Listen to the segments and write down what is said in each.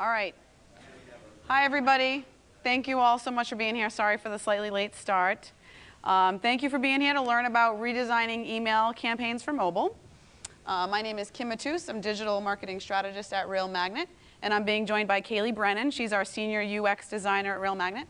All right. Hi, everybody. Thank you all so much for being here. Sorry for the slightly late start. Thank you for being here to learn about redesigning email campaigns for mobile. My name is Kim Mateus. I'm digital marketing strategist at Real Magnet, and I'm being joined by Calie Brennan. She's our senior UX designer at Real Magnet.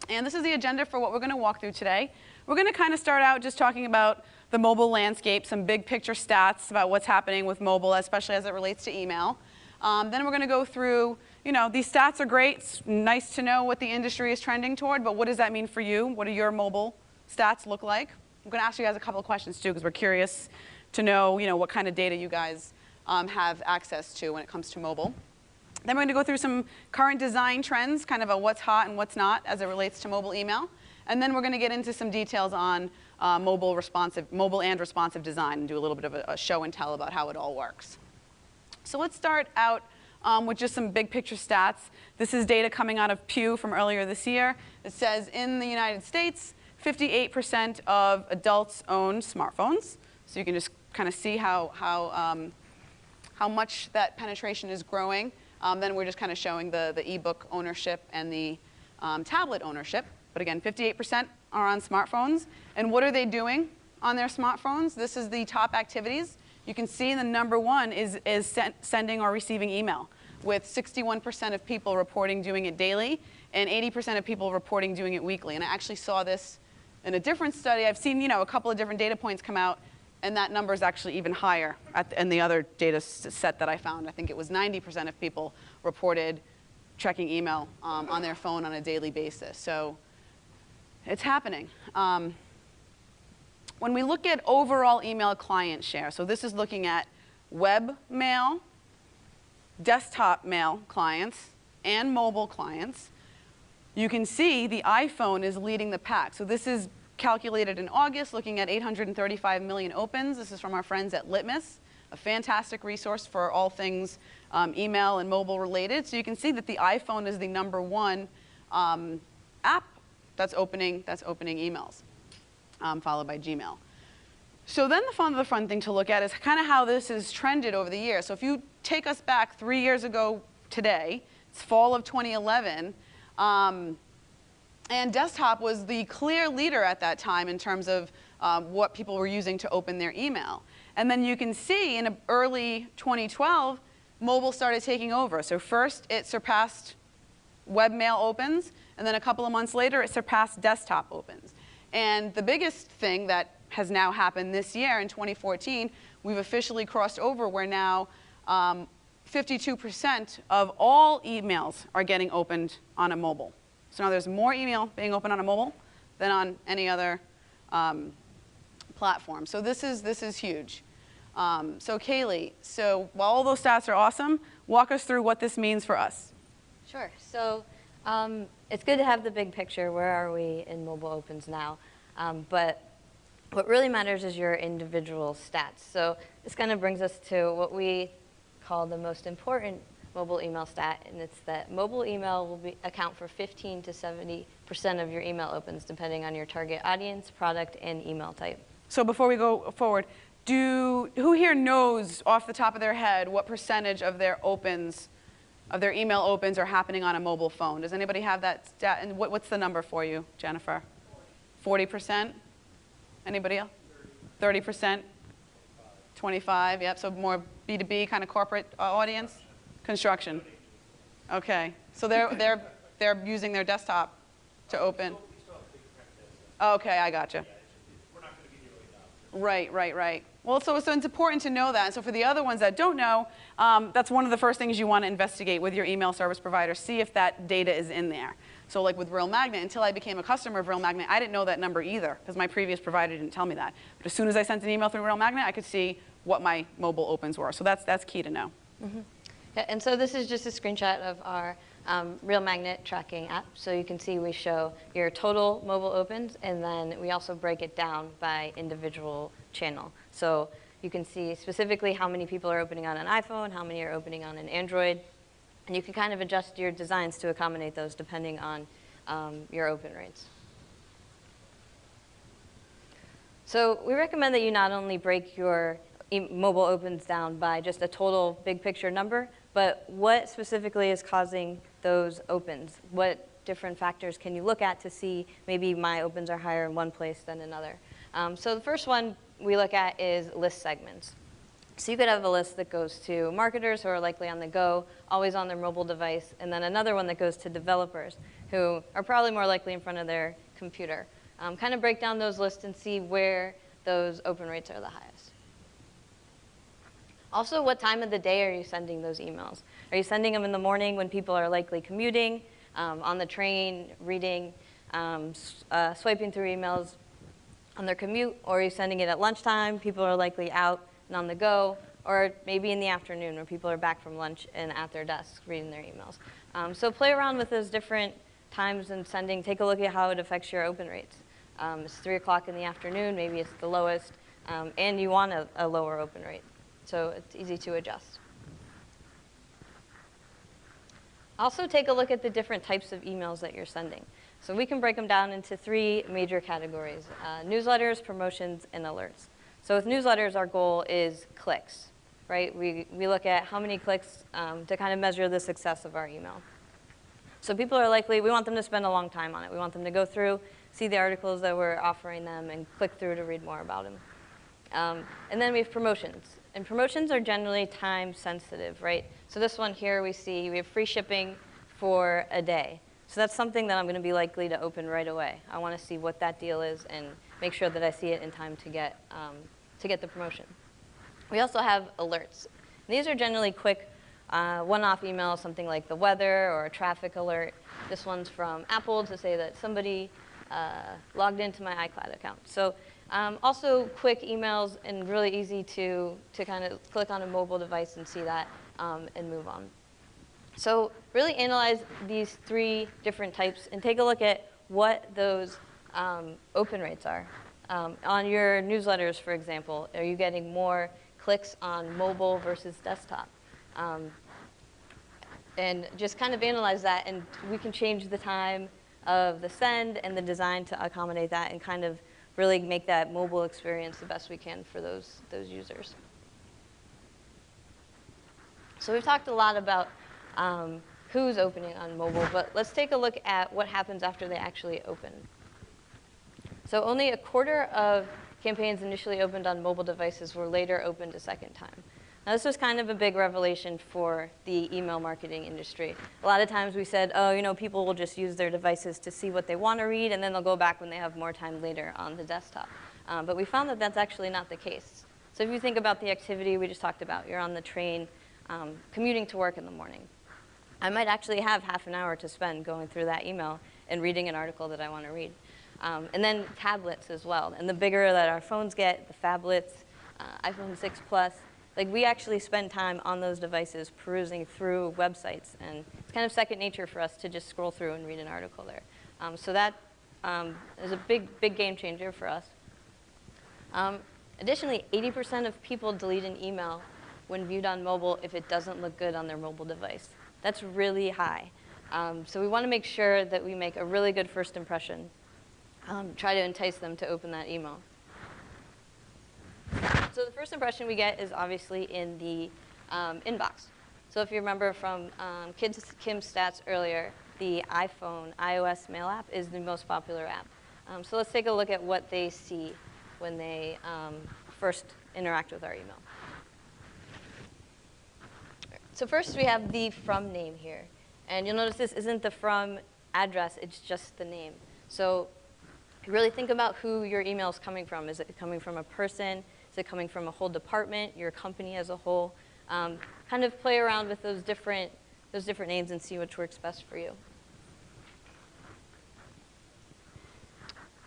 And this is the agenda for what we're going to walk through today. We're going to kind of start out just talking about the mobile landscape, some big picture stats about what's happening with mobile, especially as it relates to email. Then we're going to go through, these stats are great. It's nice to know what the industry is trending toward, but what does that mean for you? What do your mobile stats look like? I'm going to ask you guys a couple of questions too, because we're curious to know, what kind of data you guys have access to when it comes to mobile. Then we're going to go through some current design trends, kind of a what's hot and what's not as it relates to mobile email. And then we're going to get into some details on mobile and responsive design and do a little bit of a show and tell about how it all works. So let's start out with just some big picture stats. This is data coming out of Pew from earlier this year. It says in the United States, 58% of adults own smartphones. So you can just kind of see how much that penetration is growing. Then we're just kind of showing the ebook ownership and the tablet ownership. But again, 58% are on smartphones. And what are they doing on their smartphones? This is the top activities. You can see the number one is sending or receiving email, with 61% of people reporting doing it daily and 80% of people reporting doing it weekly. And I actually saw this in a different study. I've seen a couple of different data points come out, and that number is actually even higher in the other data set that I found. I think it was 90% of people reported checking email on their phone on a daily basis. So it's happening. When we look at overall email client share, so this is looking at web mail, desktop mail clients, and mobile clients, you can see the iPhone is leading the pack. So this is calculated in August, looking at 835 million opens. This is from our friends at Litmus, a fantastic resource for all things email and mobile related. So you can see that the iPhone is the number one app that's opening emails, followed by Gmail. So then the fun thing to look at is kind of how this has trended over the years. So if you take us back 3 years ago today, it's fall of 2011, and desktop was the clear leader at that time in terms of what people were using to open their email. And then you can see in early 2012, mobile started taking over. So first it surpassed webmail opens, and then a couple of months later it surpassed desktop opens. And the biggest thing that has now happened this year in 2014, we've officially crossed over where now 52% of all emails are getting opened on a mobile. So now there's more email being opened on a mobile than on any other platform. So this is huge. So Calie, so while all those stats are awesome, walk us through what this means for us. Sure. So it's good to have the big picture. Where are we in mobile opens now? But what really matters is your individual stats. So this kind of brings us to what we call the most important mobile email stat, and it's that mobile email will account for 15 to 70% of your email opens, depending on your target audience, product, and email type. So before we go forward, who here knows off the top of their head what percentage of their email opens are happening on a mobile phone? Does anybody have that stat? And what's the number for you, Jennifer? 40%? Anybody else? 30%? 25? Yep, so more B2B kind of corporate audience? Construction. Okay, so they're using their desktop to open. Okay, I gotcha. Right. Well, so it's important to know that. And so for the other ones that don't know, that's one of the first things you want to investigate with your email service provider. See if that data is in there. So like with Real Magnet, until I became a customer of Real Magnet, I didn't know that number either, because my previous provider didn't tell me that. But as soon as I sent an email through Real Magnet, I could see what my mobile opens were. So that's key to know. Mm-hmm. Yeah, and so this is just a screenshot of our Real Magnet tracking app. So you can see we show your total mobile opens, and then we also break it down by individual channel. So you can see specifically how many people are opening on an iPhone, how many are opening on an Android, and you can kind of adjust your designs to accommodate those depending on your open rates. So we recommend that you not only break your mobile opens down by just a total big picture number, but what specifically is causing those opens? What different factors can you look at to see maybe my opens are higher in one place than another? So the first one we look at is list segments. So you could have a list that goes to marketers who are likely on the go, always on their mobile device, and then another one that goes to developers who are probably more likely in front of their computer. Kind of break down those lists and see where those open rates are the highest. Also, what time of the day are you sending those emails? Are you sending them in the morning when people are likely commuting, on the train, reading, swiping through emails on their commute, or are you sending it at lunchtime? People are likely out and on the go, or maybe in the afternoon when people are back from lunch and at their desks reading their emails. So play around with those different times and sending. Take a look at how it affects your open rates. It's 3 o'clock in the afternoon, maybe it's the lowest, and you want a lower open rate. So it's easy to adjust. Also take a look at the different types of emails that you're sending. So we can break them down into 3 major categories: newsletters, promotions, and alerts. So with newsletters, our goal is clicks, right? We look at how many clicks to kind of measure the success of our email. So people are likely, we want them to spend a long time on it. We want them to go through, see the articles that we're offering them, and click through to read more about them. And then we have promotions. And promotions are generally time sensitive, right? So this one here we see we have free shipping for a day. So that's something that I'm going to be likely to open right away. I want to see what that deal is and make sure that I see it in time to get the promotion. We also have alerts. These are generally quick one-off emails, something like the weather or a traffic alert. This one's from Apple to say that somebody logged into my iCloud account. So also quick emails and really easy to kind of click on a mobile device and see that and move on. So really analyze these 3 different types and take a look at what those open rates are. On your newsletters, for example, are you getting more clicks on mobile versus desktop? And just kind of analyze that, and we can change the time of the send and the design to accommodate that and kind of really make that mobile experience the best we can for those users. So we've talked a lot about who's opening on mobile, but let's take a look at what happens after they actually open. So only a quarter of campaigns initially opened on mobile devices were later opened a second time. Now this was kind of a big revelation for the email marketing industry. A lot of times we said, oh, you know, people will just use their devices to see what they want to read, and then they'll go back when they have more time later on the desktop. But we found that that's actually not the case. So if you think about the activity we just talked about, you're on the train, commuting to work in the morning. I might actually have half an hour to spend going through that email and reading an article that I want to read. And then tablets as well. And the bigger that our phones get, the phablets, iPhone 6 Plus, like we actually spend time on those devices perusing through websites. And it's kind of second nature for us to just scroll through and read an article there. So that is a big game changer for us. Additionally, 80% of people delete an email when viewed on mobile if it doesn't look good on their mobile device. That's really high. So we want to make sure that we make a really good first impression. Try to entice them to open that email. So the first impression we get is obviously in the inbox. So if you remember from Kim's stats earlier, the iOS mail app is the most popular app. So let's take a look at what they see when they first interact with our email. So first we have the from name here. And you'll notice this isn't the from address, it's just the name. So really think about who your email is coming from. Is it coming from a person? Is it coming from a whole department, your company as a whole? Kind of play around with those different names and see which works best for you.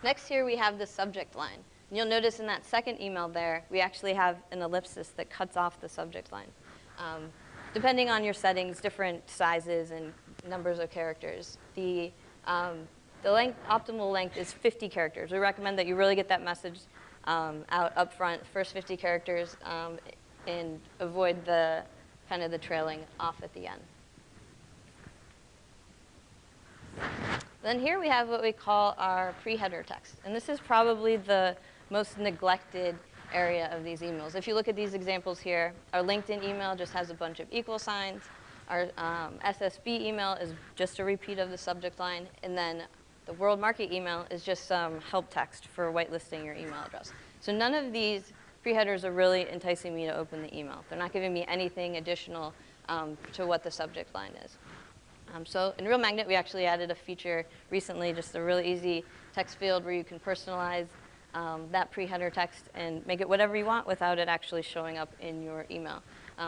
Next here we have the subject line. And you'll notice in that second email there, we actually have an ellipsis that cuts off the subject line. Depending on your settings, different sizes and numbers of characters. The optimal length is 50 characters. We recommend that you really get that message out up front, first 50 characters, and avoid the kind of the trailing off at the end. Then here we have what we call our pre-header text. And this is probably the most neglected area of these emails. If you look at these examples here, our LinkedIn email just has a bunch of equal signs. Our SSB email is just a repeat of the subject line, and then the World Market email is just some help text for whitelisting your email address. So none of these pre-headers are really enticing me to open the email. They're not giving me anything additional to what the subject line is. So in Real Magnet, we actually added a feature recently, just a really easy text field where you can personalize that pre-header text and make it whatever you want without it actually showing up in your email.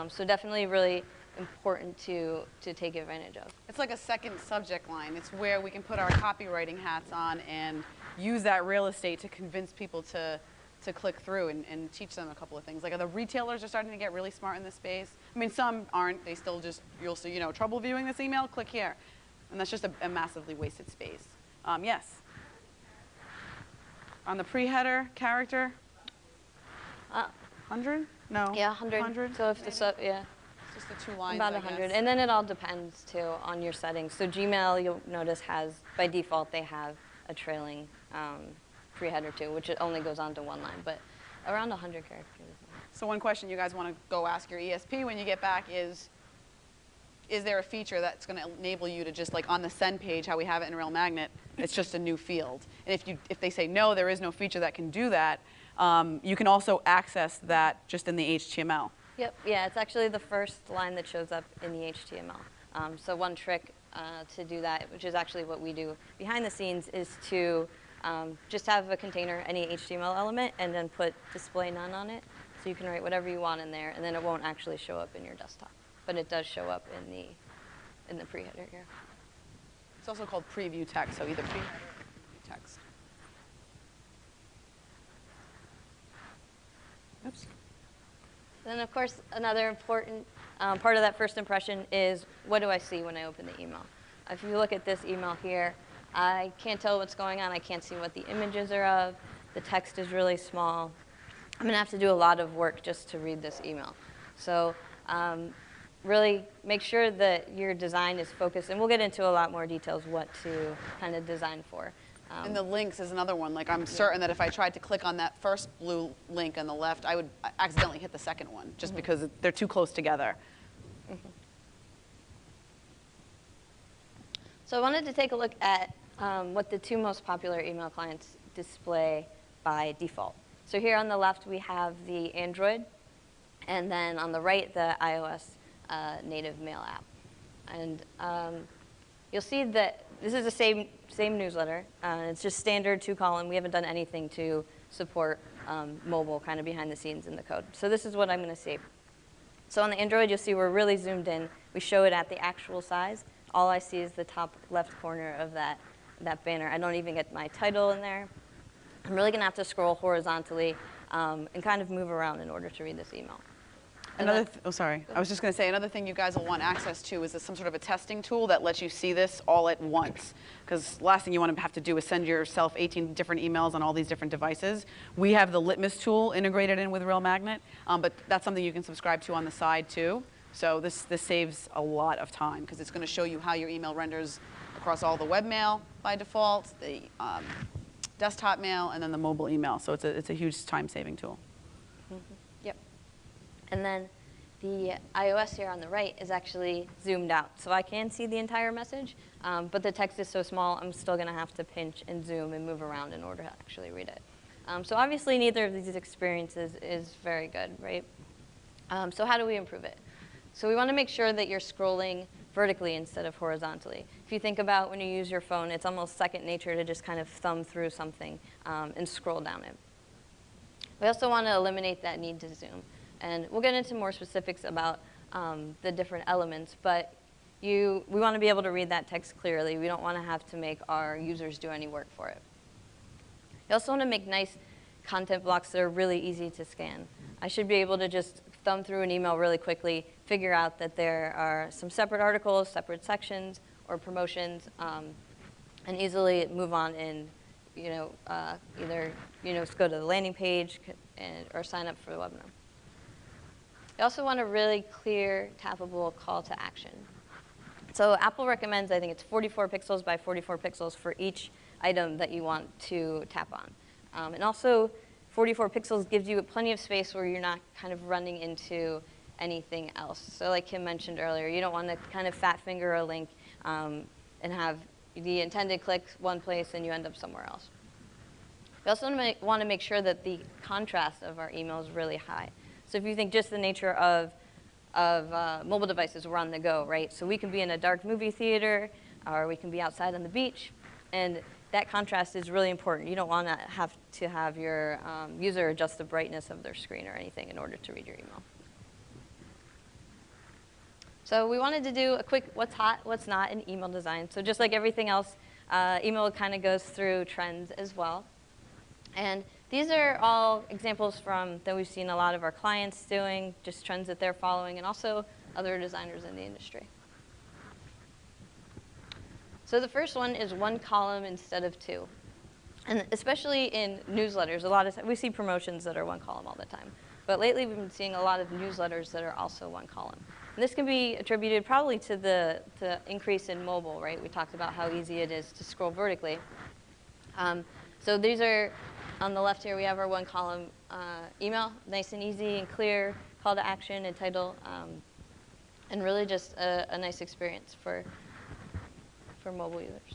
So definitely really important to take advantage of. It's like a second subject line. It's where we can put our copywriting hats on and use that real estate to convince people to click through and teach them a couple of things. Like the retailers are starting to get really smart in this space. I mean, some aren't. They still just, you'll see, you know, trouble viewing this email, click here. And that's just a massively wasted space. Yes? On the pre-header character? 100? No. Yeah, 100. 100? So if the yeah. It's just the 2 lines, About I 100. guess. And then it all depends, too, on your settings. So Gmail, you'll notice, has, by default, they have a trailing pre-header, too, which it only goes on to 1 line, but around 100 characters. So one question you guys want to go ask your ESP when you get back is there a feature that's going to enable you to just, like on the send page, how we have it in Real Magnet, it's just a new field. And if they say, no, there is no feature that can do that, you can also access that just in the HTML. Yep, yeah, it's actually the first line that shows up in the HTML. So one trick to do that, which is actually what we do behind the scenes, is to just have a container, any HTML element, and then put display none on it. So you can write whatever you want in there, and then it won't actually show up in your desktop. But it does show up in the pre-header here. It's also called preview text, so either pre-header or preview text. Oops. Then, of course, another important part of that first impression is, what do I see when I open the email? If you look at this email here, I can't tell what's going on. I can't see what the images are of. The text is really small. I'm going to have to do a lot of work just to read this email. So really make sure that your design is focused. And we'll get into a lot more details what to kind of design for. And the links is another one. Like I'm certain that if I tried to click on that first blue link on the left, I would accidentally hit the second one just because they're too close together. So I wanted to take a look at what the 2 most popular email clients display by default. So here on the left, we have the Android, and then on the right, the iOS native mail app. And you'll see that this is the same newsletter. It's just standard 2-column. We haven't done anything to support mobile kind of behind the scenes in the code. So this is what I'm going to see. So on the Android, you'll see we're really zoomed in. We show it at the actual size. All I see is the top left corner of that banner. I don't even get my title in there. I'm really going to have to scroll horizontally and kind of move around in order to read this email. Oh, sorry. I was just going to say, another thing you guys will want access to is some sort of a testing tool that lets you see this all at once. Because the last thing you want to have to do is send yourself 18 different emails on all these different devices. We have the Litmus tool integrated in with Real Magnet, but that's something you can subscribe to on the side, too. So this saves a lot of time, because it's going to show you how your email renders across all the webmail by default, the desktop mail, and then the mobile email. So it's a huge time-saving tool. Yep. And then the iOS here on the right is actually zoomed out. So I can see the entire message, but the text is so small, I'm still going to have to pinch and zoom and move around in order to actually read it. So obviously, neither of these experiences is very good, right? So how do we improve it? So we want to make sure that you're scrolling vertically instead of horizontally. If you think about when you use your phone, it's almost second nature to just kind of thumb through something and scroll down it. We also want to eliminate that need to zoom. And we'll get into more specifics about the different elements, but we want to be able to read that text clearly. We don't want to have to make our users do any work for it. You also want to make nice content blocks that are really easy to scan. I should be able to just thumb through an email really quickly, figure out that there are some separate articles, separate sections, or promotions, and easily move on and either just go to the landing page or sign up for the webinar. You also want a really clear, tappable call to action. So Apple recommends, I think it's 44 pixels by 44 pixels for each item that you want to tap on. And also, 44 pixels gives you plenty of space where you're not kind of running into anything else. So like Kim mentioned earlier, you don't want to kind of fat finger a link and have the intended click one place and you end up somewhere else. We also want to make sure that the contrast of our email is really high. So if you think just the nature of mobile devices, we're on the go, right? So we can be in a dark movie theater, or we can be outside on the beach, and that contrast is really important. You don't want to have your user adjust the brightness of their screen or anything in order to read your email. So we wanted to do a quick what's hot, what's not in email design. So just like everything else, email kind of goes through trends as well. And these are all examples that we've seen a lot of our clients doing, just trends that they're following, and also other designers in the industry. So the first one is one column instead of two. And especially in newsletters, a lot of we see promotions that are one column all the time. But lately we've been seeing a lot of newsletters that are also one column. And this can be attributed probably to the increase in mobile, right? We talked about how easy it is to scroll vertically. So these are, on the left here, we have our one column email, nice and easy and clear, call to action and title, and really just a nice experience for mobile users.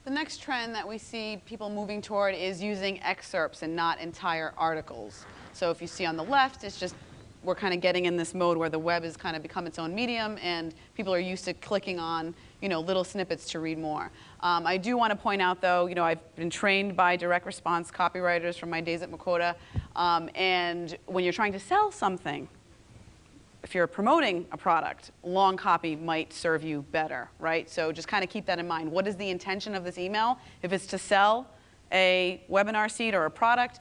The next trend that we see people moving toward is using excerpts and not entire articles. So if you see on the left, it's just we're kind of getting in this mode where the web has kind of become its own medium and people are used to clicking on little snippets to read more. I do want to point out though, I've been trained by direct response copywriters from my days at Makota, and when you're trying to sell something, if you're promoting a product, long copy might serve you better, right? So just kind of keep that in mind. What is the intention of this email? If it's to sell a webinar seat or a product,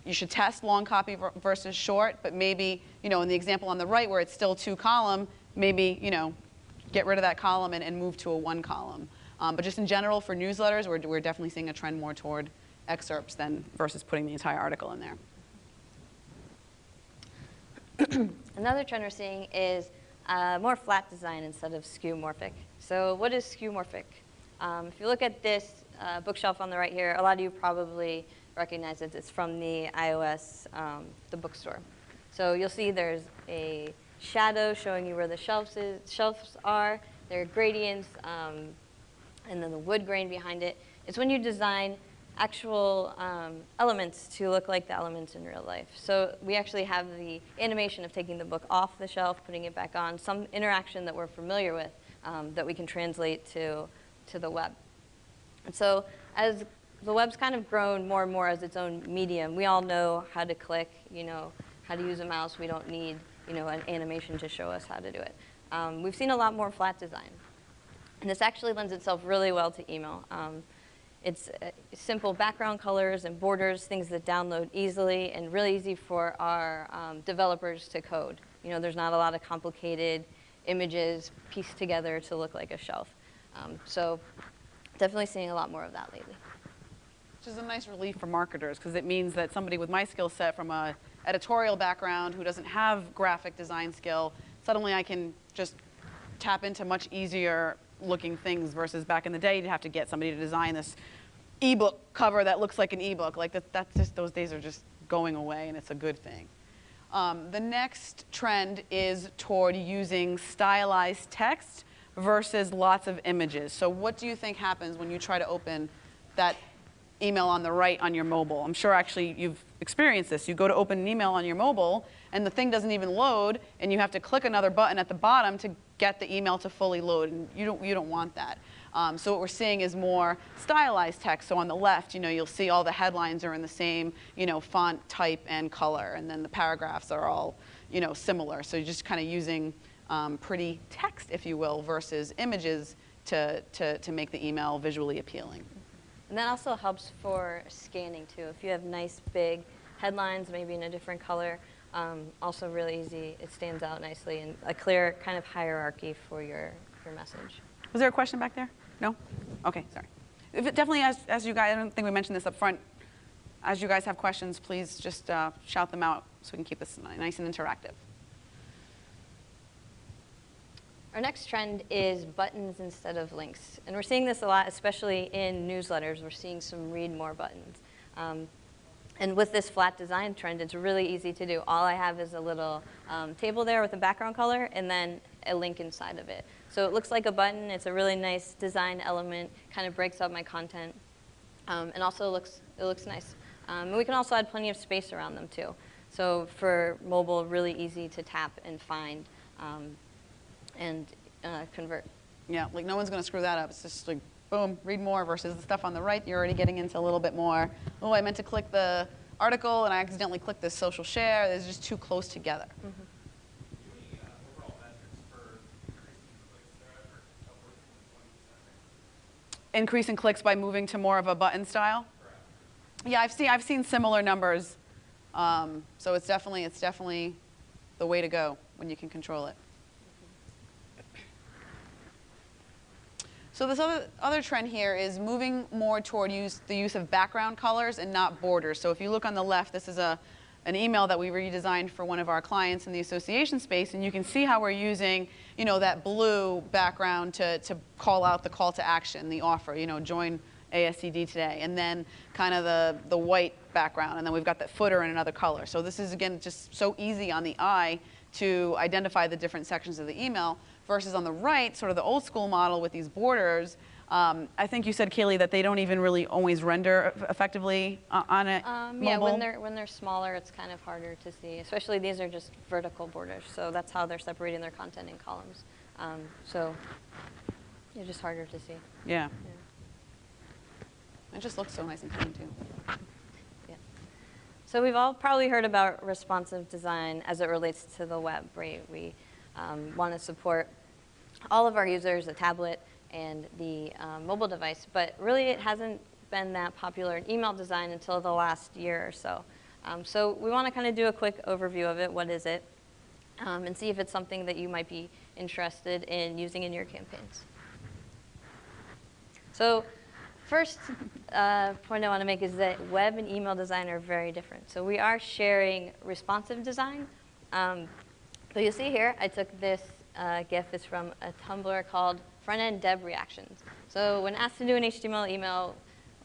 you should test long copy versus short, but maybe, in the example on the right where it's still 2-column, maybe, get rid of that column and move to a 1-column. But just in general for newsletters, we're definitely seeing a trend more toward excerpts versus putting the entire article in there. Another trend we're seeing is more flat design instead of skeuomorphic. So what is skeuomorphic? If you look at this bookshelf on the right here, a lot of you probably recognize it. It's from the iOS, the bookstore. So you'll see there's a shadow showing you where the shelves are. There are gradients, and then the wood grain behind it. It's when you design actual elements to look like the elements in real life. So we actually have the animation of taking the book off the shelf, putting it back on, some interaction that we're familiar with that we can translate to the web. And so as the web's kind of grown more and more as its own medium, we all know how to click, how to use a mouse. We don't need an animation to show us how to do it. We've seen a lot more flat design. And this actually lends itself really well to email. It's simple background colors and borders, things that download easily and really easy for our developers to code. There's not a lot of complicated images pieced together to look like a shelf. So definitely seeing a lot more of that lately. Which is a nice relief for marketers because it means that somebody with my skill set from an editorial background who doesn't have graphic design skill, suddenly I can just tap into much easier looking things versus back in the day you'd have to get somebody to design this ebook cover that looks like an ebook. Like that's just, those days are just going away and it's a good thing. The next trend is toward using stylized text versus lots of images. So what do you think happens when you try to open that email on the right on your mobile? I'm sure actually you've experienced this. You go to open an email on your mobile and the thing doesn't even load and you have to click another button at the bottom to get the email to fully load, and you don't want that. So what we're seeing is more stylized text. So on the left, you'll see all the headlines are in the same, font type and color, and then the paragraphs are all, similar. So you're just kind of using pretty text, if you will, versus images to make the email visually appealing. And that also helps for scanning too. If you have nice big headlines, maybe in a different color, also really easy. It stands out nicely and a clear kind of hierarchy for your message. Was there a question back there? No? Okay, sorry. If it definitely, as you guys, I don't think we mentioned this up front, as you guys have questions, please just shout them out so we can keep this nice and interactive. Our next trend is buttons instead of links. And we're seeing this a lot, especially in newsletters. We're seeing some read more buttons. And with this flat design trend, it's really easy to do. All I have is a little table there with a background color and then a link inside of it. So it looks like a button. It's a really nice design element, kind of breaks up my content, and also it looks nice. And we can also add plenty of space around them too. So for mobile, really easy to tap and find and convert. Yeah, like no one's going to screw that up. It's just like, boom, read more versus the stuff on the right. You're already getting into a little bit more, oh, I meant to click the article and I accidentally clicked this social share. It's just too close together. Mm-hmm. Increase in clicks by moving to more of a button style? Yeah, I've seen similar numbers. So it's definitely the way to go when you can control it. So this other trend here is moving more toward the use of background colors and not borders. So if you look on the left, this is an email that we redesigned for one of our clients in the association space, and you can see how we're using, that blue background to call out the call to action, the offer, join ASCD today, and then kind of the white background, and then we've got that footer in another color. So this is, again, just so easy on the eye to identify the different sections of the email, versus on the right, sort of the old school model with these borders. I think you said, Calie, that they don't even really always render effectively on it mobile. Yeah, when they're smaller, it's kind of harder to see. Especially these are just vertical borders, so that's how they're separating their content in columns. So they're just harder to see. Yeah. It just looks so nice and clean, too. Yeah. So we've all probably heard about responsive design as it relates to the web, right? We want to support all of our users, the tablet and the mobile device, but really it hasn't been that popular in email design until the last year or so. So we want to kind of do a quick overview of it, what is it, and see if it's something that you might be interested in using in your campaigns. So first point I want to make is that web and email design are very different. So we are sharing responsive design. So you'll see here, I took this GIF. It's from a Tumblr called Front-End Dev Reactions. So when asked to do an HTML email,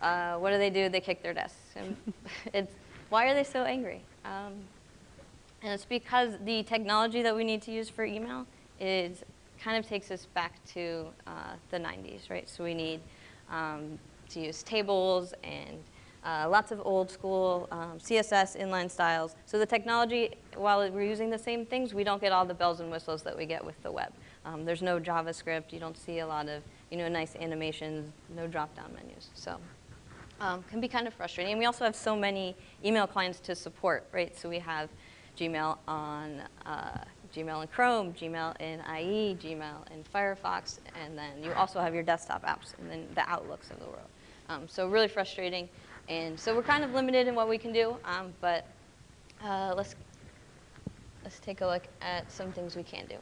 what do? They kick their desks. And why are they so angry? And it's because the technology that we need to use for email kind of takes us back to the 90s, right? So we need to use tables and lots of old school CSS inline styles. So the technology, while we're using the same things, we don't get all the bells and whistles that we get with the web. There's no JavaScript. You don't see a lot of nice animations, no drop-down menus. So can be kind of frustrating. And we also have so many email clients to support, right? So we have Gmail on Gmail in Chrome, Gmail in IE, Gmail in Firefox, and then you also have your desktop apps and then the Outlooks of the world. So really frustrating. And so we're kind of limited in what we can do, but let's take a look at some things we can do.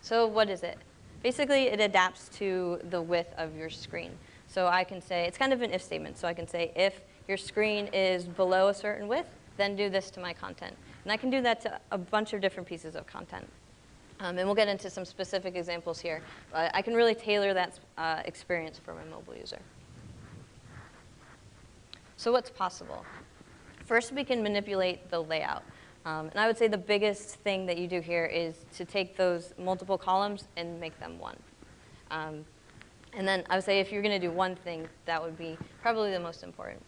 So what is it? Basically, it adapts to the width of your screen. So I can say, it's kind of an if statement. So I can say, if your screen is below a certain width, then do this to my content. And I can do that to a bunch of different pieces of content. And we'll get into some specific examples here. But I can really tailor that experience for my mobile user. So what's possible? First, we can manipulate the layout. And I would say the biggest thing that you do here is to take those multiple columns and make them one. And then I would say if you're going to do one thing, that would be probably the most important.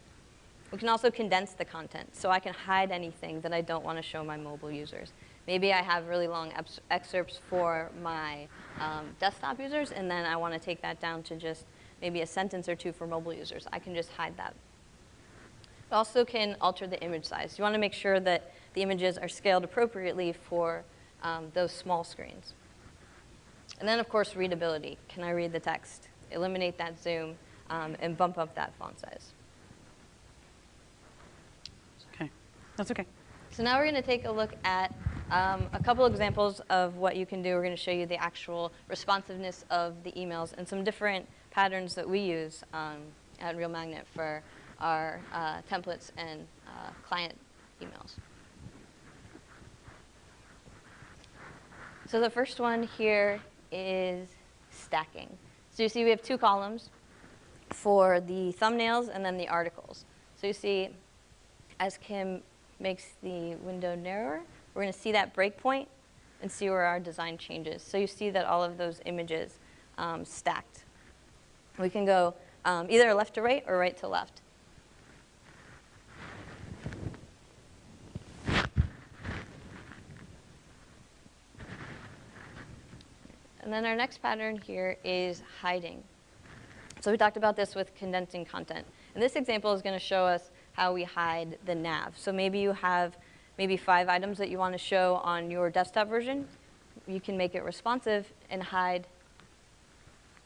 We can also condense the content, so I can hide anything that I don't want to show my mobile users. Maybe I have really long excerpts for my desktop users, and then I want to take that down to just maybe a sentence or two for mobile users. I can just hide that. It also can alter the image size. You want to make sure that the images are scaled appropriately for those small screens. And then, of course, readability. Can I read the text? Eliminate that zoom and bump up that font size. Okay, that's okay. So now we're going to take a look at a couple examples of what you can do. We're going to show you the actual responsiveness of the emails and some different patterns that we use at Real Magnet for our templates and client emails. So the first one here is stacking. So you see we have two columns for the thumbnails and then the articles. So you see as Kim makes the window narrower, we're going to see that breakpoint and see where our design changes. So you see that all of those images stacked. We can go either left to right or right to left. And then our next pattern here is hiding. So we talked about this with condensing content. And this example is going to show us how we hide the nav. So maybe you have maybe 5 items that you want to show on your desktop version. You can make it responsive and hide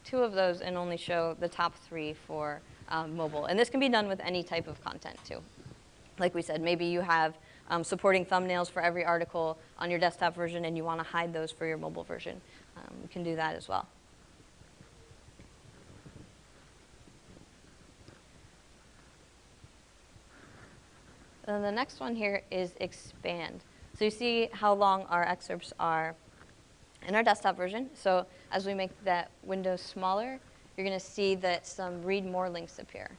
2 of those and only show the top 3 for mobile. And this can be done with any type of content too. Like we said, maybe you have supporting thumbnails for every article on your desktop version and you want to hide those for your mobile version. You can do that as well. And the next one here is expand. So you see how long our excerpts are in our desktop version. So as we make that window smaller, you're going to see that some read more links appear.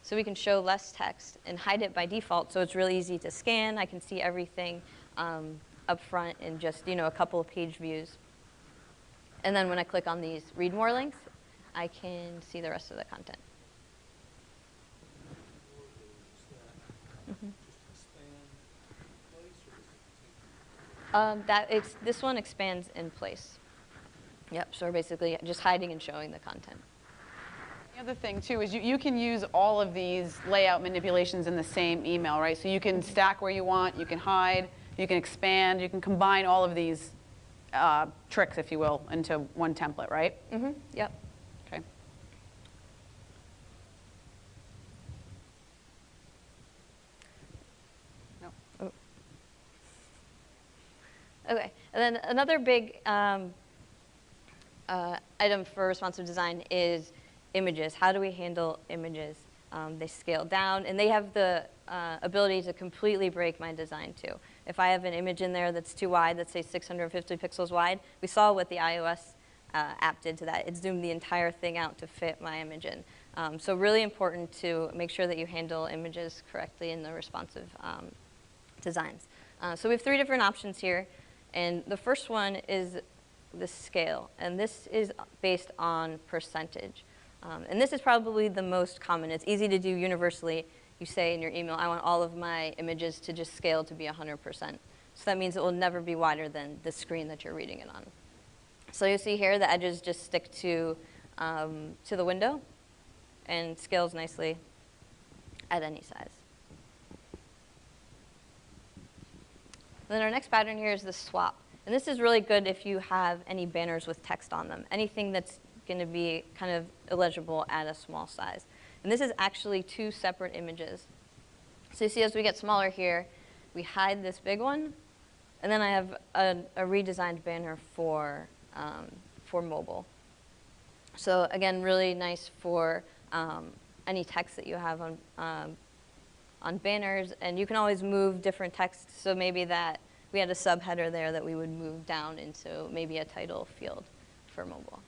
So we can show less text and hide it by default, so it's really easy to scan. I can see everything up front in just a couple of page views. And then when I click on these read more links, I can see the rest of the content. This one expands in place. Yep, so we're basically just hiding and showing the content. The other thing too is you can use all of these layout manipulations in the same email, right? So you can stack where you want, you can hide, you can expand, you can combine all of these tricks, if you will, into one template, right? Mm-hmm. Yep. Okay. No. Oh. Okay, and then another big item for responsive design is images. How do we handle images? They scale down, and they have the ability to completely break my design too. If I have an image in there that's too wide, let's say 650 pixels wide, we saw what the iOS app did to that. It zoomed the entire thing out to fit my image in. So really important to make sure that you handle images correctly in the responsive designs. So we have 3 different options here, and the first one is the scale, and this is based on percentage. And this is probably the most common. It's easy to do universally. You say in your email, I want all of my images to just scale to be 100%. So that means it will never be wider than the screen that you're reading it on. So you see here, the edges just stick to the window and scales nicely at any size. And then our next pattern here is the swap. And this is really good if you have any banners with text on them, anything that's going to be kind of illegible at a small size. And this is actually 2 separate images. So you see as we get smaller here, we hide this big one, and then I have a redesigned banner for mobile. So again, really nice for any text that you have on banners, and you can always move different text. So maybe that we had a subheader there that we would move down into maybe a title field for mobile.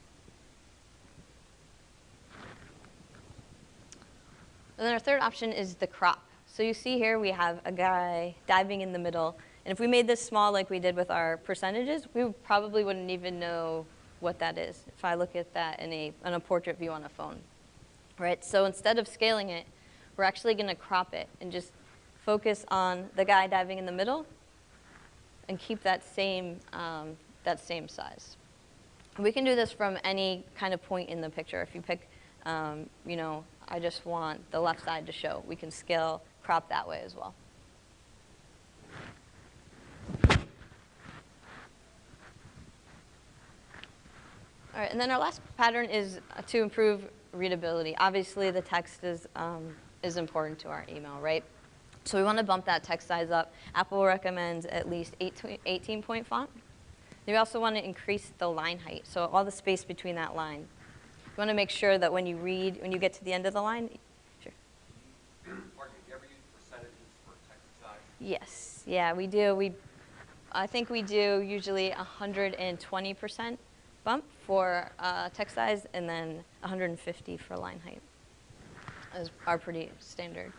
And then our third option is the crop. So you see here we have a guy diving in the middle. And if we made this small like we did with our percentages, we probably wouldn't even know what that is if I look at that in a portrait view on a phone. Right? So instead of scaling it, we're actually going to crop it and just focus on the guy diving in the middle and keep that same size. We can do this from any kind of point in the picture. If you pick, I just want the left side to show, we can scale, crop that way as well. All right, and then our last pattern is to improve readability. Obviously, the text is important to our email, right? So we want to bump that text size up. Apple recommends at least 18-point font. We also want to increase the line height, so all the space between that line. You want to make sure that when you read, when you get to the end of the line, sure. Pardon me, do you ever use percentages for text size? Yes, yeah, we do. I think we do usually 120% bump for text size, and then 150 for line height. Those are pretty standard.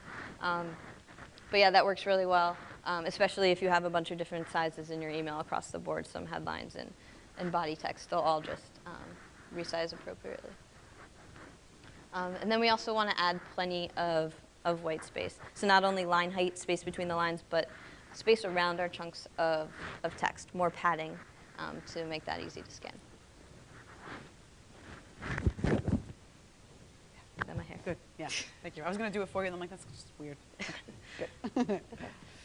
But yeah, that works really well, especially if you have a bunch of different sizes in your email across the board, some headlines and body text. They'll all just resize appropriately. And then we also want to add plenty of white space. So not only line height, space between the lines, but space around our chunks of text, more padding to make that easy to scan. Is that my hair? Good. Yeah. Thank you. I was going to do it for you, and I'm like, that's just weird. Good.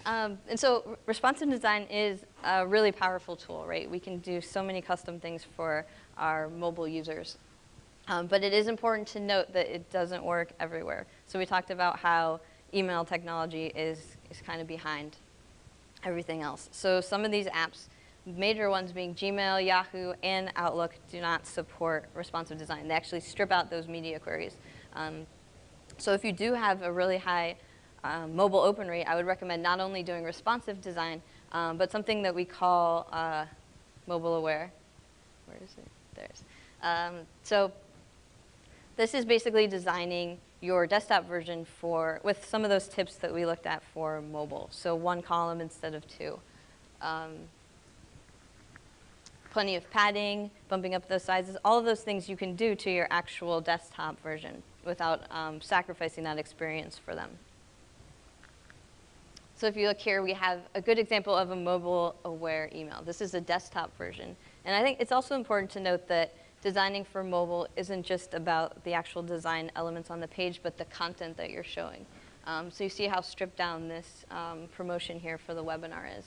And so responsive design is a really powerful tool, right? We can do so many custom things for our mobile users. But it is important to note that it doesn't work everywhere. So we talked about how email technology is kind of behind everything else. So some of these apps, major ones being Gmail, Yahoo, and Outlook, do not support responsive design. They actually strip out those media queries. So if you do have a really high mobile open rate, I would recommend not only doing responsive design, but something that we call mobile aware. Where is it? There it is. So this is basically designing your desktop version with some of those tips that we looked at for mobile. So one column instead of two. Plenty of padding, bumping up those sizes, all of those things you can do to your actual desktop version without sacrificing that experience for them. So if you look here, we have a good example of a mobile-aware email. This is a desktop version. And I think it's also important to note that designing for mobile isn't just about the actual design elements on the page, but the content that you're showing. So you see how stripped down this promotion here for the webinar is.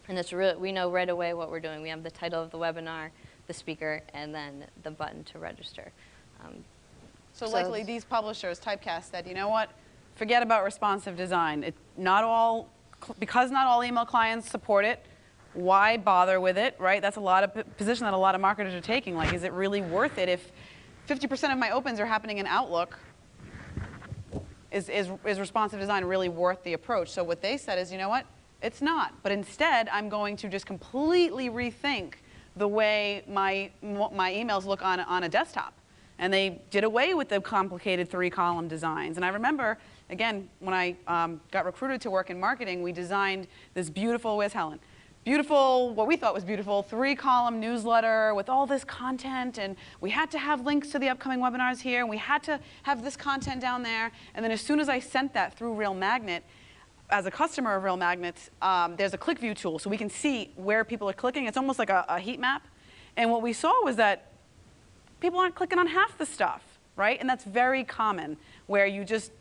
And it's we know right away what we're doing. We have the title of the webinar, the speaker, and then the button to register. So likely these publishers, Typecast, said, you know what? Forget about responsive design. Because not all email clients support it, why bother with it, right? That's a lot of position that a lot of marketers are taking. Like, is it really worth it if 50% of my opens are happening in Outlook? Is responsive design really worth the approach? So what they said is, you know what? It's not. But instead, I'm going to just completely rethink the way my emails look on a desktop. And they did away with the complicated 3-column designs. And I remember, again, when I got recruited to work in marketing, we designed this beautiful, where's Helen? Beautiful, what we thought was beautiful, 3-column newsletter with all this content. And we had to have links to the upcoming webinars here. And we had to have this content down there. And then as soon as I sent that through Real Magnet, as a customer of Real Magnet, there's a click view tool. So we can see where people are clicking. It's almost like a heat map. And what we saw was that people aren't clicking on half the stuff, right? And that's very common, where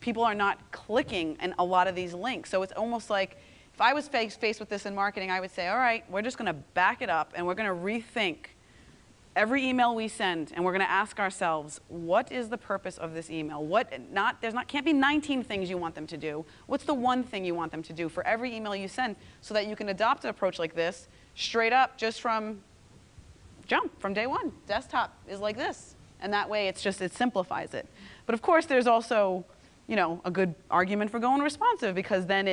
people are not clicking in a lot of these links. So it's almost like, if I was faced with this in marketing, I would say, all right, we're just going to back it up, and we're going to rethink every email we send, and we're going to ask ourselves, what is the purpose of this email? Can't be 19 things you want them to do. What's the one thing you want them to do for every email you send, so that you can adopt an approach like this straight up just from day one. Desktop is like this. And that way it simplifies it. But of course there's also, a good argument for going responsive, because then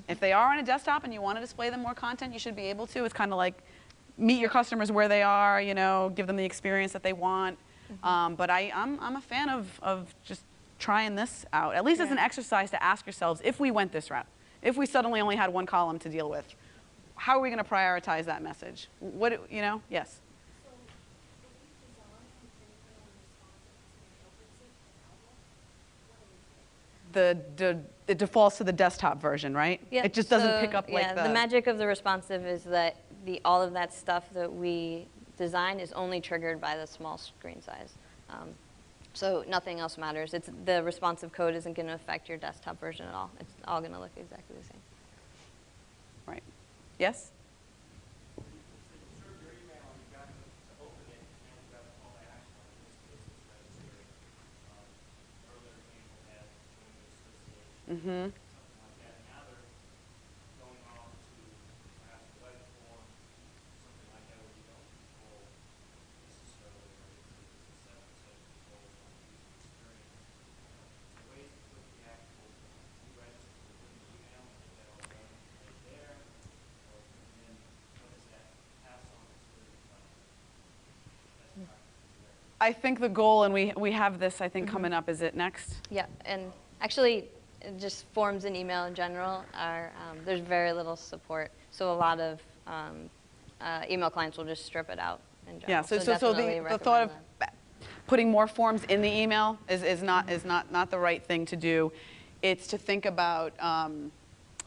if they are on a desktop and you want to display them more content, you should be able to. It's kind of like meet your customers where they are, give them the experience that they want. But I'm a fan of just trying this out, at least as an exercise to ask yourselves, if we went this route, if we suddenly only had one column to deal with, how are we going to prioritize that message? Yes. It defaults to the desktop version, right? Yeah. It just doesn't pick up like the magic of the responsive is that all of that stuff that we design is only triggered by the small screen size. So nothing else matters. The responsive code isn't going to affect your desktop version at all. It's all going to look exactly the same. Right. Yes? Mm-hmm. I think the goal, and we have this, I think, coming up. Is it next? Yeah, and actually, just forms in email in general are, there's very little support. So a lot of email clients will just strip it out in general. Yeah, so definitely the thought of recommend that. putting more forms in the email is not the right thing to do. It's to think about,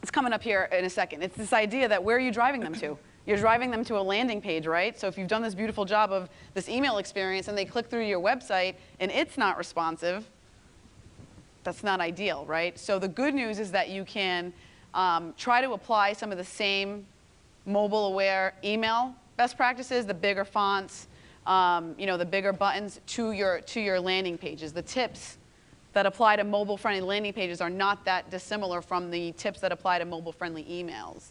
it's coming up here in a second. It's this idea that where are you driving them to? You're driving them to a landing page, right? So if you've done this beautiful job of this email experience and they click through your website and it's not responsive, that's not ideal, right? So the good news is that you can try to apply some of the same mobile-aware email best practices, the bigger fonts, the bigger buttons to your landing pages. The tips that apply to mobile-friendly landing pages are not that dissimilar from the tips that apply to mobile-friendly emails.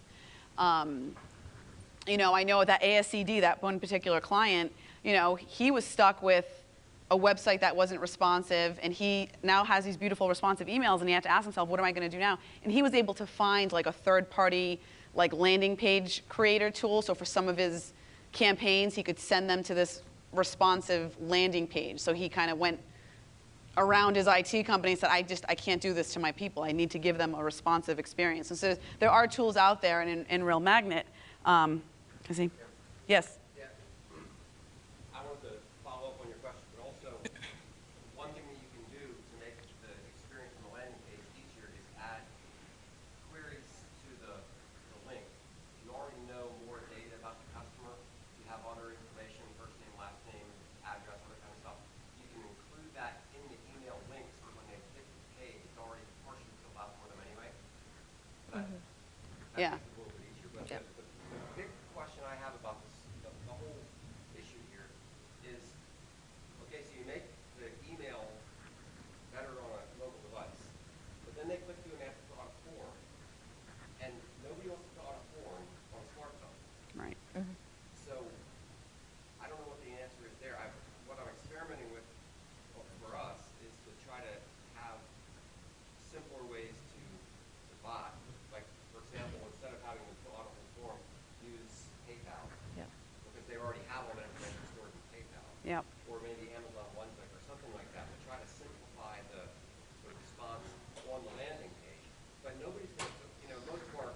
I know that ASCD, that one particular client, he was stuck with a website that wasn't responsive, and he now has these beautiful responsive emails, and he had to ask himself, what am I going to do now? And he was able to find like a third-party landing page creator tool. So for some of his campaigns, he could send them to this responsive landing page. So he kind of went around his IT company and said, I can't do this to my people. I need to give them a responsive experience. And so there are tools out there, and in Real Magnet, is he? Yes. Yeah. I wanted to follow up on your question, but also one thing that you can do to make the experience on the landing page easier is add queries to the link. You already know more data about the customer. You have other information, first name, last name, address, other kind of stuff. You can include that in the email link so when they hit the page, it's already partially filled out for them anyway. That Yeah. makes it a little bit easier. But Yeah. the big question I have about this, the whole issue here is, okay, so you make the email better on a mobile device, but then they click through and they have to fill out a form, and nobody wants to fill out a form on a smartphone. Right. So I don't know what the answer is there. What I'm experimenting with for us is to try to have simpler ways to buy. Like, for example, instead of having them fill out a whole form, use PayPal. Yeah. Because they already have all that information stored in PayPal. Yep. Or maybe Amazon One Click or something like that, to try to simplify the response on the landing page. But nobody's going to, most of our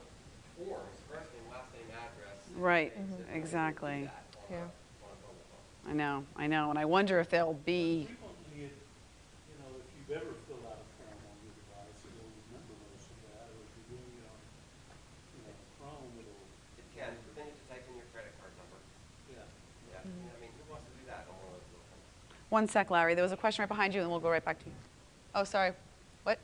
forms, first name, last name, address. Right. things, and nobody's gonna do Exactly. that on Yeah. on a mobile phone. I know, and I wonder if there'll be. Frequently, if you've ever filled out a form on your device, it'll remember most of that, or if you're doing it on, Chrome, it'll. It can, but then you have to type in your credit card number. Yeah. Yeah, I mean, who wants to do that on one of those little things? One sec, Larry. There was a question right behind you, and we'll go right back to you. Oh, sorry. What?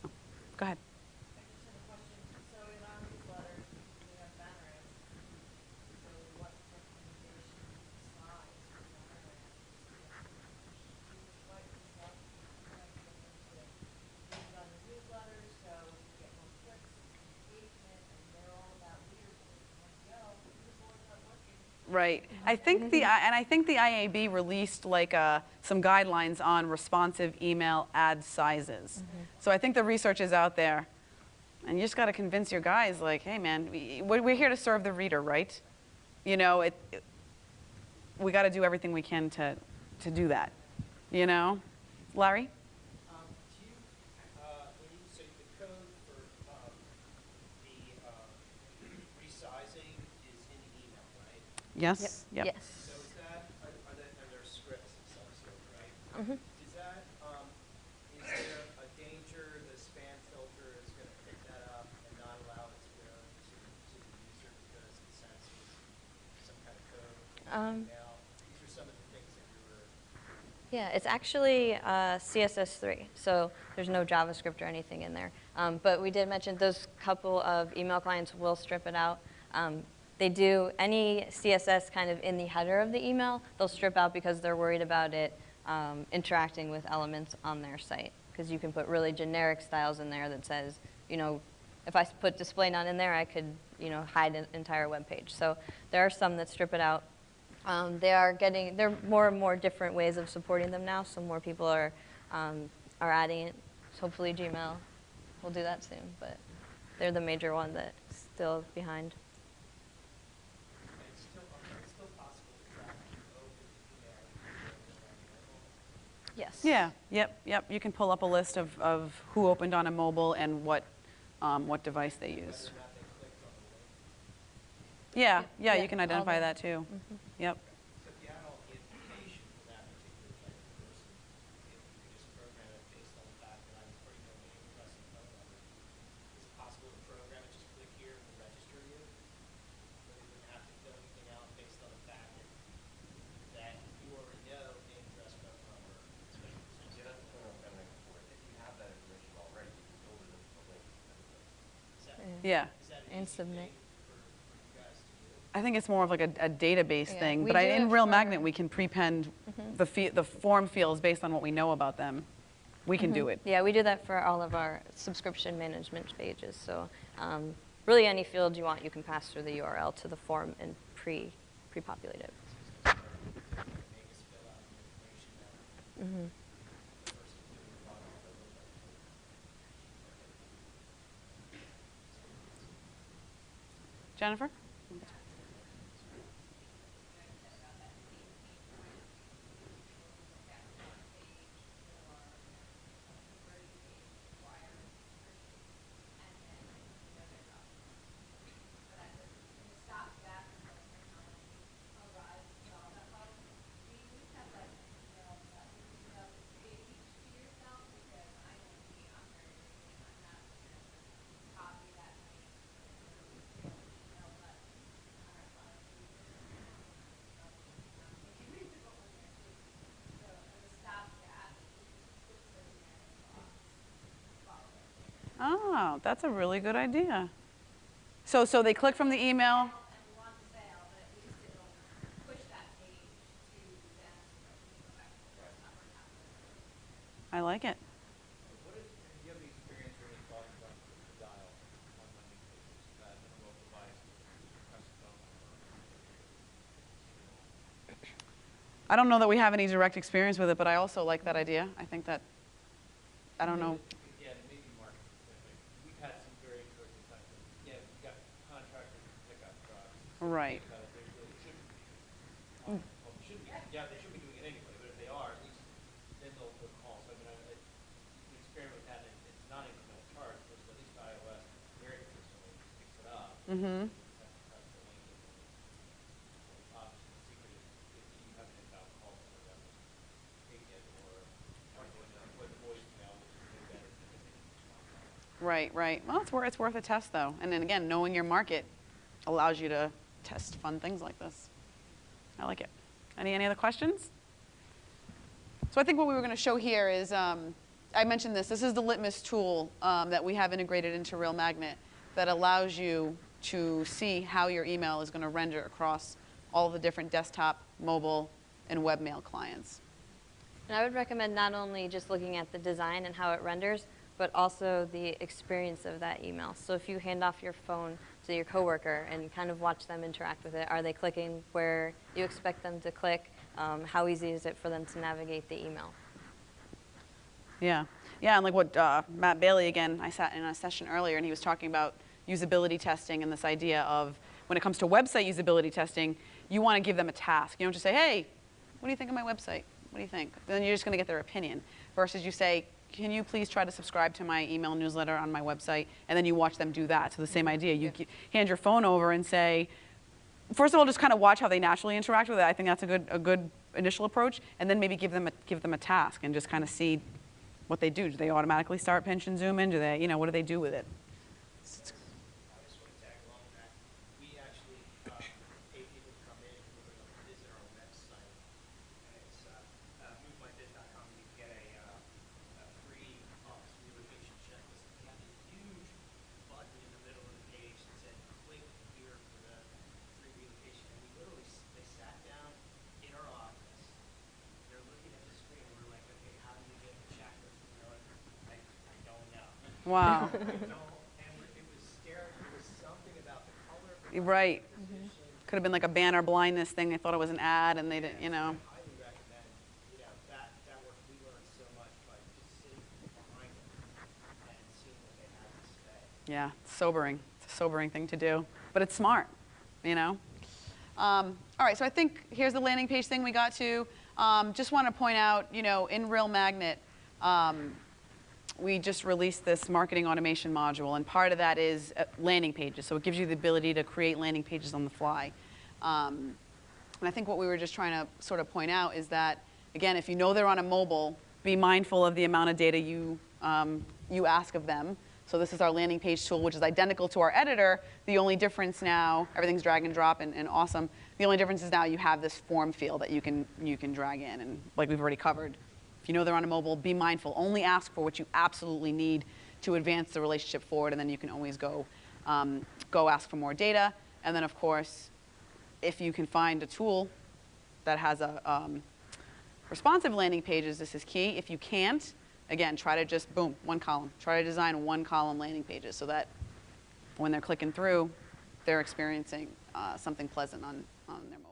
Oh, go ahead. I just have a question. So in our newsletter, we have banner ads. So what recommendation size for banner ads? Like stuff, like get them to read on the newsletter, so you get more clicks, engagement, and they're all about leaderboards. Like, yo, leaderboards are working. Right. I think the IAB released some guidelines on responsive email ad sizes. So I think the research is out there, and you just got to convince your guys, like, hey man, we're here to serve the reader, right? We got to do everything we can to do that. Larry? Do you, when you say the code for the resizing is in the email, right? Yes. Yep. Yes. So is that, are there scripts of some sort, right? Is that, is there a danger the spam filter is going to pick that up and not allow it to go to the user because it senses some kind of code in the email? These are some of the things that you were. Yeah, it's actually CSS3, so there's no JavaScript or anything in there. But we did mention those couple of email clients will strip it out. They do any CSS kind of in the header of the email, they'll strip out because they're worried about it interacting with elements on their site. Because you can put really generic styles in there that says, if I put display none in there, I could, hide an entire web page. So there are some that strip it out. There are more and more different ways of supporting them now, so more people are adding it. So hopefully Gmail will do that soon, but they're the major one that's still behind. It's still possible to track the open email. Yes. yes. Yeah, yep. You can pull up a list of who opened on a mobile and what device they used. Whether or not they clicked on the link. Yeah, Yeah, you can all identify the- that too. Yep. So if you had all the information for that particular type of person, if you could just program it based on the fact that I already know name, address, and phone number, is it possible to program it, just click here and register you? So you wouldn't have to fill anything out based on the fact that you already know name, address, phone number, especially for Yeah, that's the point I was gonna make before. If you have that information already, you can build it into the link. Is that, Yeah. is that And an easy submit. thing for you guys to do? I think it's more of like a database Yeah, thing, we but do in it Real for- Magnet we can prepend the form fields based on what we know about them. We can do it. Yeah, we do that for all of our subscription management pages. So really any field you want, you can pass through the URL to the form and pre-populate it. Make us fill out the information that the person's doing the login for the website. Jennifer? Stopgap until technology arrives to solve that problem. Do you just have like an email message page to yourself? Because I know me, I'm very busy and I'm not gonna copy that link and email button. I have a lot of users and I don't want to be visible when they're busy. So as a stopgap, you just put those in their inbox, follow up later. Oh, that's a really good idea. So they click from the email. And we want the sale, but at least it'll push that page to them so that we can go back to the customer and have them. I like it. What is, do you have any experience or any thoughts about the dial on landing pages? On a mobile device, press the phone number. I don't know that we have any direct experience with it, but I also like that idea. I think that, I don't know. Yeah, maybe market specific. We've had some very interesting types of, yeah, we got contractors who pick up trucks. Right. They really shouldn't be. Well, should be. Yeah, they should be doing it anyway, but if they are, at least then they'll call. So I mean, you can experiment with that. It's not incremental charge, but at least iOS very consistently picks it up. Mm-hmm. That's the link. Obviously, the secret is if you have an inbound call for them, take it or put voicemail, which is way better than anything. Right. Well, it's worth a test though. And then again, knowing your market allows you to test fun things like this. I like it. Any other questions? So I think what we were going to show here is, I mentioned this. This is the litmus tool that we have integrated into Real Magnet that allows you to see how your email is going to render across all the different desktop, mobile, and webmail clients. And I would recommend not only just looking at the design and how it renders, but also the experience of that email. So if you hand off your phone to your coworker and kind of watch them interact with it, are they clicking where you expect them to click? How easy is it for them to navigate the email? Yeah, and like what Matt Bailey, again, I sat in a session earlier and he was talking about usability testing and this idea of when it comes to website usability testing, you want to give them a task. You don't just say, hey, what do you think of my website? What do you think? Then you're just going to get their opinion. Versus you say, can you please try to subscribe to my email newsletter on my website? And then you watch them do that. So the same idea. You hand your phone over and say, first of all, just kind of watch how they naturally interact with it. I think that's a good initial approach. And then maybe give them a task and just kind of see what they do. Do they automatically start pinch and zoom in? Do they, what do they do with it? I just want to tag along with that. We actually pay people to come in who are going to visit our website. And it's movemybiz.com. You can get a free office relocation checklist. We have this huge button in the middle of the page that said, click here for the free relocation. And we literally, they sat down in our office. They're looking at the screen. We're like, okay, how do you get the checklist? And they're like, I don't know. Wow. And it was staring, there was something about the color. Right. Position. Could have been like a banner blindness thing. They thought it was an ad and they didn't, I highly recommend, that work. We learned so much by just sitting behind them and seeing what they had to say. Yeah, it's sobering. It's a sobering thing to do. But it's smart, All right, so I think here's the landing page thing we got to. Just want to point out, in Real Magnet, we just released this marketing automation module, and part of that is landing pages. So it gives you the ability to create landing pages on the fly. And I think what we were just trying to sort of point out is that, again, if you know they're on a mobile, be mindful of the amount of data you ask of them. So this is our landing page tool, which is identical to our editor. The only difference now, everything's drag and drop and awesome. The only difference is now you have this form field that you can drag in. And like we've already covered, if you know they're on a mobile, be mindful. Only ask for what you absolutely need to advance the relationship forward, and then you can always go ask for more data. And then, of course, if you can find a tool that has a responsive landing pages, this is key. If you can't, again, try to just, boom, one column. Try to design one column landing pages so that when they're clicking through, they're experiencing something pleasant on their mobile.